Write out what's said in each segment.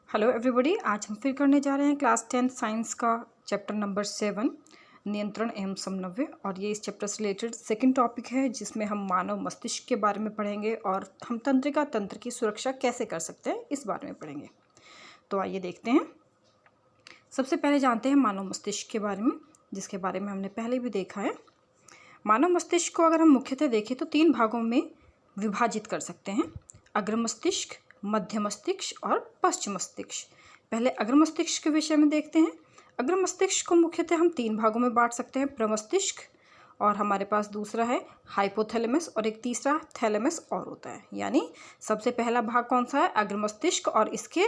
Hello everybody, आज हम फिर करने जा रहे हैं क्लास 10 साइंस का चैप्टर नंबर 7 नियंत्रण एवं समन्वय। और ये इस चैप्टर से रिलेटेड सेकंड टॉपिक है जिसमें हम मानव मस्तिष्क के बारे में पढ़ेंगे और हम तंत्रिका तंत्र की सुरक्षा कैसे कर सकते हैं इस बारे में पढ़ेंगे। तो आइए देखते हैं। सबसे पहले जानते हैं मानव मस्तिष्क के बारे में, जिसके बारे में हमने पहले भी देखा है। मानव मस्तिष्क को अगर हम मुख्यतः देखें तो 3 भागों में विभाजित कर सकते हैं: अग्र मस्तिष्क, मध्य मस्तिष्क और पश्च मस्तिष्क। पहले अग्र मस्तिष्क के विषय में देखते हैं। अग्र मस्तिष्क को मुख्यतः हम 3 भागों में बांट सकते हैं: प्रमस्तिष्क, और हमारे पास दूसरा है हाइपोथैलेमस, और एक तीसरा थैलेमस और होता है। यानी सबसे पहला भाग कौन सा है? अग्र मस्तिष्क, और इसके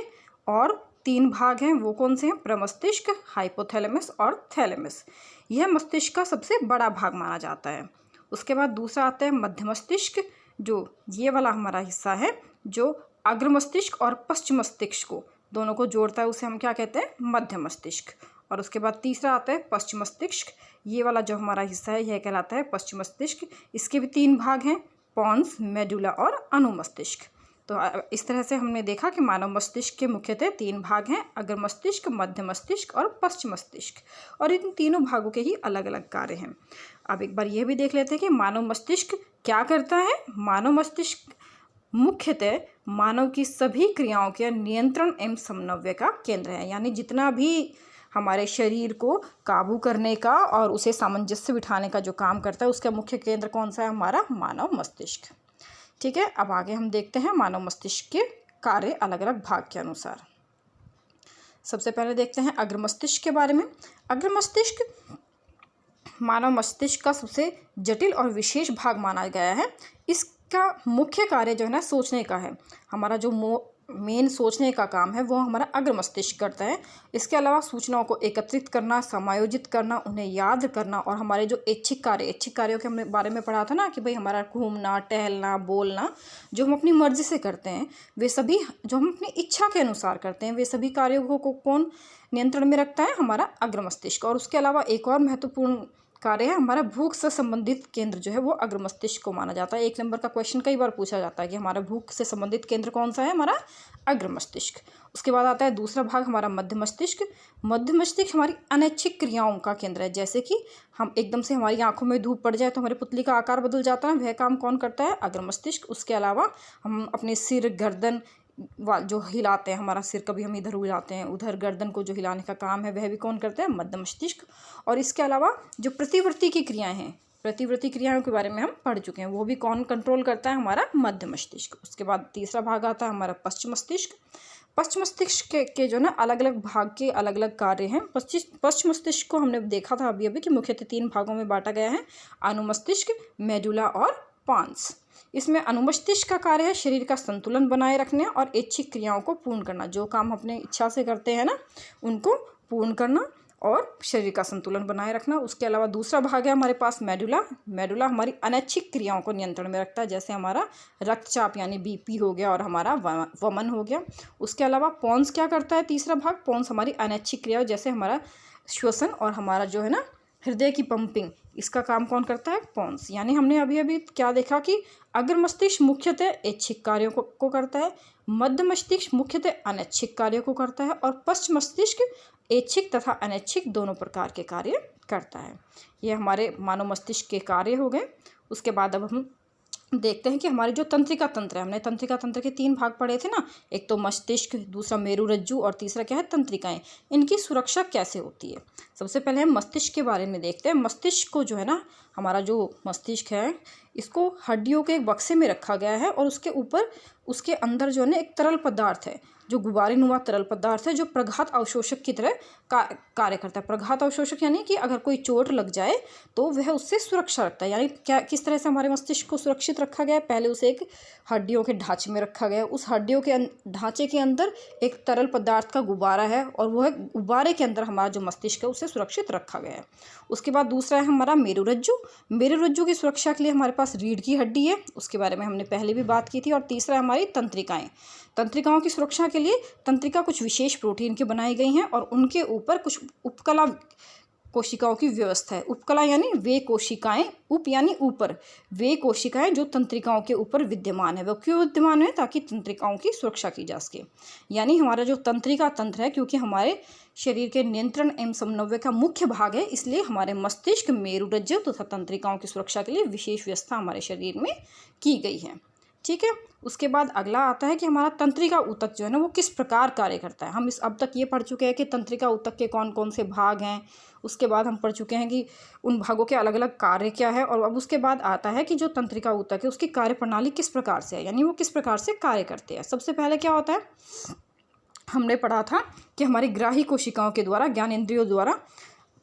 और 3 भाग हैं, वो कौन से हैं? प्रमस्तिष्क, हाइपोथैलेमस और थैलेमस। यह मस्तिष्क का सबसे बड़ा भाग माना जाता है। उसके बाद दूसरा आता है मध्य मस्तिष्क, जो ये वाला हमारा हिस्सा है, जो अग्र मस्तिष्क और पश्च मस्तिष्क को दोनों को जोड़ता है, उसे हम क्या कहते हैं? मध्य मस्तिष्क। और उसके बाद तीसरा आता है पश्च मस्तिष्क। ये वाला जो हमारा हिस्सा है यह कहलाता है पश्च मस्तिष्क। इसके भी 3 भाग हैं: पॉन्स, मेडुला और अनुमस्तिष्क। तो इस तरह से हमने देखा कि मानव मस्तिष्क के मुख्यतः 3 भाग हैं: अग्र मस्तिष्क, मध्य मस्तिष्क और पश्च मस्तिष्क। और इन तीनों भागों के ही अलग अलग कार्य हैं। अब एक बार यह भी देख लेते हैं कि मानव मस्तिष्क क्या करता है। मानव मस्तिष्क मुख्यतः मानव की सभी क्रियाओं के नियंत्रण एवं समन्वय का केंद्र है। यानी जितना भी हमारे शरीर को काबू करने का और उसे सामंजस्य बिठाने का जो काम करता है, उसका मुख्य केंद्र कौन सा है? हमारा मानव मस्तिष्क। ठीक है, अब आगे हम देखते हैं मानव मस्तिष्क के कार्य अलग अलग भाग के अनुसार। सबसे पहले देखते हैं अग्र मस्तिष्क के बारे में। अग्र मस्तिष्क मानव मस्तिष्क का सबसे जटिल और विशेष भाग माना गया है। इसका मुख्य कार्य जो है ना, सोचने का है। हमारा जो मेन सोचने का काम है वो हमारा अग्र मस्तिष्क करता है। इसके अलावा सूचनाओं को एकत्रित करना, समायोजित करना, उन्हें याद करना, और हमारे जो ऐच्छिक कार्यों के हमने बारे में पढ़ा था ना कि भाई हमारा घूमना, टहलना, बोलना, जो हम अपनी मर्जी से करते हैं, वे सभी जो हम अपनी इच्छा के अनुसार करते हैं, वे सभी कार्यों को कौन नियंत्रण में रखता है? हमारा अग्र मस्तिष्क। और उसके अलावा एक और महत्वपूर्ण कार्य है हमारा भूख से संबंधित केंद्र जो है वो अग्र मस्तिष्क को माना जाता है। 1 नंबर का क्वेश्चन कई बार पूछा जाता है कि हमारा भूख से संबंधित केंद्र कौन सा है? हमारा अग्र मस्तिष्क। उसके बाद आता है दूसरा भाग हमारा मध्य मस्तिष्क। मध्य मस्तिष्क हमारी अनैच्छिक क्रियाओं का केंद्र है। जैसे कि हम एकदम से हमारी आंखों में धूप पड़ जाए तो हमारी पुतली का आकार बदल जाता है, वह काम कौन करता है? अग्र मस्तिष्क। उसके अलावा हम अपने सिर, गर्दन जो हिलाते हैं, हमारा सिर कभी हम इधर हिलाते हैं, उधर गर्दन को जो हिलाने का काम है वह भी कौन करते हैं? मध्य मस्तिष्क। और इसके अलावा जो प्रतिवृत्ति की क्रियाएं हैं, प्रतिवृत्ति क्रियाओं के बारे में हम पढ़ चुके हैं, वो भी कौन कंट्रोल करता है? हमारा मध्य मस्तिष्क। उसके बाद तीसरा भाग आता है हमारा पश्च मस्तिष्क। पश्च मस्तिष्क के जो ना अलग अलग भाग के अलग अलग कार्य हैं। पश्च मस्तिष्क को हमने देखा था अभी कि मुख्यतः 3 भागों में बांटा गया है: अनुमस्तिष्क, मेडुला और पॉन्स। इसमें अनुमस्तिष्क का कार्य है शरीर का संतुलन बनाए रखने और ऐच्छिक क्रियाओं को पूर्ण करना। जो काम अपने इच्छा से करते हैं ना, उनको पूर्ण करना और शरीर का संतुलन बनाए रखना। उसके अलावा दूसरा भाग है हमारे पास मेडुला। मेडुला हमारी अनैच्छिक क्रियाओं को नियंत्रण में रखता है, जैसे हमारा रक्तचाप यानी बीपी हो गया और हमारा वमन हो गया। उसके अलावा पॉन्स क्या करता है? तीसरा भाग पॉन्स हमारी अनैच्छिक क्रियाओं, जैसे हमारा श्वसन और हमारा जो है ना हृदय की पंपिंग, इसका काम कौन करता है? पॉन्स। यानी हमने अभी क्या देखा कि अग्र मस्तिष्क मुख्यतः ऐच्छिक कार्यों को करता है, मध्य मस्तिष्क मुख्यतः अनैच्छिक कार्यों को करता है, और पश्च मस्तिष्क ऐच्छिक तथा अनैच्छिक दोनों प्रकार के कार्य करता है। ये हमारे मानव मस्तिष्क के कार्य हो गए। उसके बाद अब हम देखते हैं कि हमारी जो तंत्रिका तंत्र है, हमने तंत्रिका तंत्र के 3 भाग पढ़े थे ना, एक तो मस्तिष्क, दूसरा मेरुरज्जु और तीसरा क्या है? तंत्रिकाएं। इनकी सुरक्षा कैसे होती है? सबसे पहले हम मस्तिष्क के बारे में देखते हैं। मस्तिष्क को जो है ना, हमारा जो मस्तिष्क है, इसको हड्डियों के एक बक्से में रखा गया है, और उसके ऊपर उसके अंदर जो है ना एक तरल पदार्थ है, जो गुब्बारेनुमा तरल पदार्थ है, जो प्रघात अवशोषक की तरह कार्य करता है। प्रघात अवशोषक यानी कि अगर कोई चोट लग जाए तो वह उससे सुरक्षा रखता है। यानी क्या, किस तरह से हमारे मस्तिष्क को सुरक्षित रखा गया है? पहले उसे एक हड्डियों के ढांचे में रखा गया है। उस हड्डियों के ढांचे के अंदर एक तरल पदार्थ का गुब्बारा है, और वह गुब्बारे के अंदर हमारा जो मस्तिष्क है उसे सुरक्षित रखा गया है। उसके बाद दूसरा है हमारा मेरुरज्जु। मेरुरज्जु की सुरक्षा के लिए हमारे पास रीढ़ की हड्डी है, उसके बारे में हमने पहले भी बात की थी। और तीसरा है हमारी तंत्रिकाएं। तंत्रिकाओं की सुरक्षा के लिए तंत्रिका कुछ विशेष प्रोटीन की बनाई गई हैं, और उनके ऊपर कुछ उपकला कोशिकाओं की व्यवस्था है। उपकला यानी वे कोशिकाएं, उप यानी ऊपर, वे कोशिकाएं जो तंत्रिकाओं के ऊपर विद्यमान है। वो क्यों विद्यमान है? ताकि तंत्रिकाओं की सुरक्षा की जा सके। यानी हमारा जो तंत्रिका तंत्र है, क्योंकि हमारे शरीर के नियंत्रण एवं समन्वय का मुख्य भाग है, इसलिए हमारे मस्तिष्क, मेरुरज्जु तथा तंत्रिकाओं की सुरक्षा के लिए विशेष व्यवस्था हमारे शरीर में की गई है। ठीक है। उसके बाद अगला आता है कि हमारा तंत्रिका ऊतक जो है ना वो किस प्रकार कार्य करता है। हम इस अब तक ये पढ़ चुके हैं कि तंत्रिका ऊतक के कौन कौन से भाग हैं। उसके बाद हम पढ़ चुके हैं कि उन भागों के अलग अलग कार्य क्या है। और अब उसके बाद आता है कि जो तंत्रिका ऊतक है उसकी कार्य प्रणाली किस प्रकार से है, यानी वो किस प्रकार से कार्य करते हैं। सबसे पहले क्या होता है, हमने पढ़ा था कि हमारी ग्राही कोशिकाओं के द्वारा, ज्ञानेंद्रियों द्वारा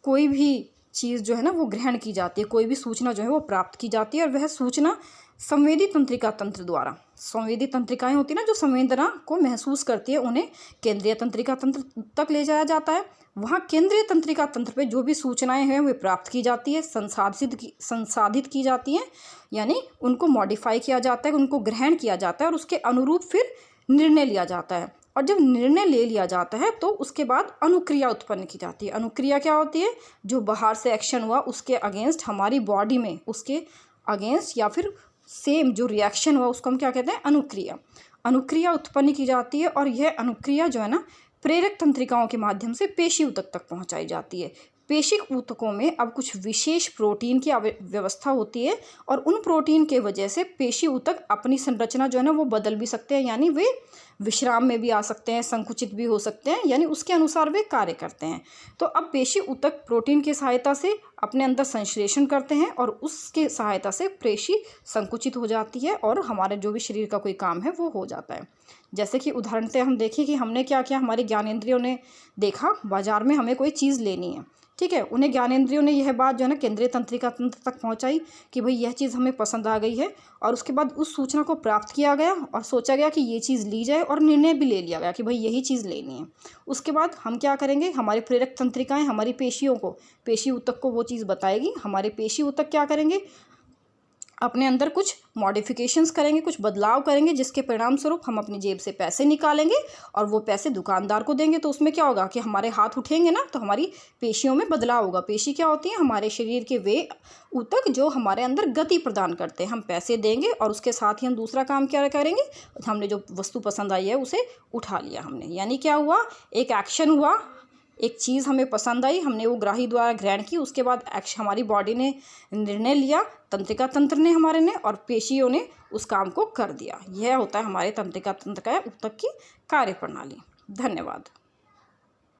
कोई भी चीज़ जो है ना वो ग्रहण की जाती है, कोई भी सूचना जो है वो प्राप्त की जाती है। और वह सूचना संवेदी तंत्रिका तंत्र द्वारा, संवेदी तंत्रिकाएं होती है ना जो संवेदना को महसूस करती है, उन्हें केंद्रीय तंत्रिका तंत्र तक ले जाया जाता है। वहाँ केंद्रीय तंत्रिका तंत्र पे जो भी सूचनाएं हैं वे प्राप्त की जाती है, संसाधित की जाती हैं, यानी उनको मॉडिफाई किया जाता है, उनको ग्रहण किया जाता है और उसके अनुरूप फिर निर्णय लिया जाता है। और जब निर्णय ले लिया जाता है तो उसके बाद अनुक्रिया उत्पन्न की जाती है। अनुक्रिया क्या होती है? जो बाहर से एक्शन हुआ उसके अगेंस्ट हमारी बॉडी में, उसके अगेंस्ट या फिर सेम जो रिएक्शन हुआ उसको हम क्या कहते हैं? अनुक्रिया। अनुक्रिया उत्पन्न की जाती है और यह अनुक्रिया जो है ना प्रेरक तंत्रिकाओं के माध्यम से पेशी ऊतक तक पहुंचाई जाती है। पेशी ऊतकों में अब कुछ विशेष प्रोटीन की व्यवस्था होती है और उन प्रोटीन के वजह से पेशी ऊतक अपनी संरचना जो है ना वो बदल भी सकते हैं, यानी वे विश्राम में भी आ सकते हैं, संकुचित भी हो सकते हैं, यानी उसके अनुसार वे कार्य करते हैं। तो अब पेशी ऊतक प्रोटीन की सहायता से अपने अंदर संश्लेषण करते हैं और उसके सहायता से पेशी संकुचित हो जाती है और हमारे जो भी शरीर का कोई काम है वो हो जाता है। जैसे कि उदाहरण से हम देखें कि हमने क्या किया, हमारे ज्ञानेंद्रियों ने देखा बाजार में हमें कोई चीज़ लेनी है, ठीक है, उन्हें ज्ञानेंद्रियों ने यह बात जो है ना केंद्रीय तंत्रिका तंत्र तक पहुंचाई कि भाई यह चीज़ हमें पसंद आ गई है। और उसके बाद उस सूचना को प्राप्त किया गया और सोचा गया कि ये चीज़ ली जाए और निर्णय भी ले लिया गया कि भाई यही चीज़ लेनी है। उसके बाद हम क्या करेंगे, हमारी प्रेरक तंत्रिकाएं हमारी पेशियों को, पेशी ऊतक को वो चीज़ बताएगी। हमारे पेशी ऊतक क्या करेंगे, अपने अंदर कुछ मॉडिफिकेशंस करेंगे, कुछ बदलाव करेंगे, जिसके परिणाम स्वरूप हम अपनी जेब से पैसे निकालेंगे और वो पैसे दुकानदार को देंगे। तो उसमें क्या होगा कि हमारे हाथ उठेंगे ना तो हमारी पेशियों में बदलाव होगा। पेशी क्या होती है? हमारे शरीर के वे ऊतक जो हमारे अंदर गति प्रदान करते हैं। हम पैसे देंगे और उसके साथ ही हम दूसरा काम क्या करेंगे, हमने जो वस्तु पसंद आई है उसे उठा लिया हमने, यानी क्या हुआ, एक एक्शन हुआ, एक चीज़ हमें पसंद आई, हमने वो ग्राही द्वारा ग्रहण की, उसके बाद हमारी बॉडी ने निर्णय लिया, तंत्रिका तंत्र ने हमारे ने, और पेशियों ने उस काम को कर दिया। यह होता है हमारे तंत्रिका तंत्र का ऊतक की कार्यप्रणाली। धन्यवाद।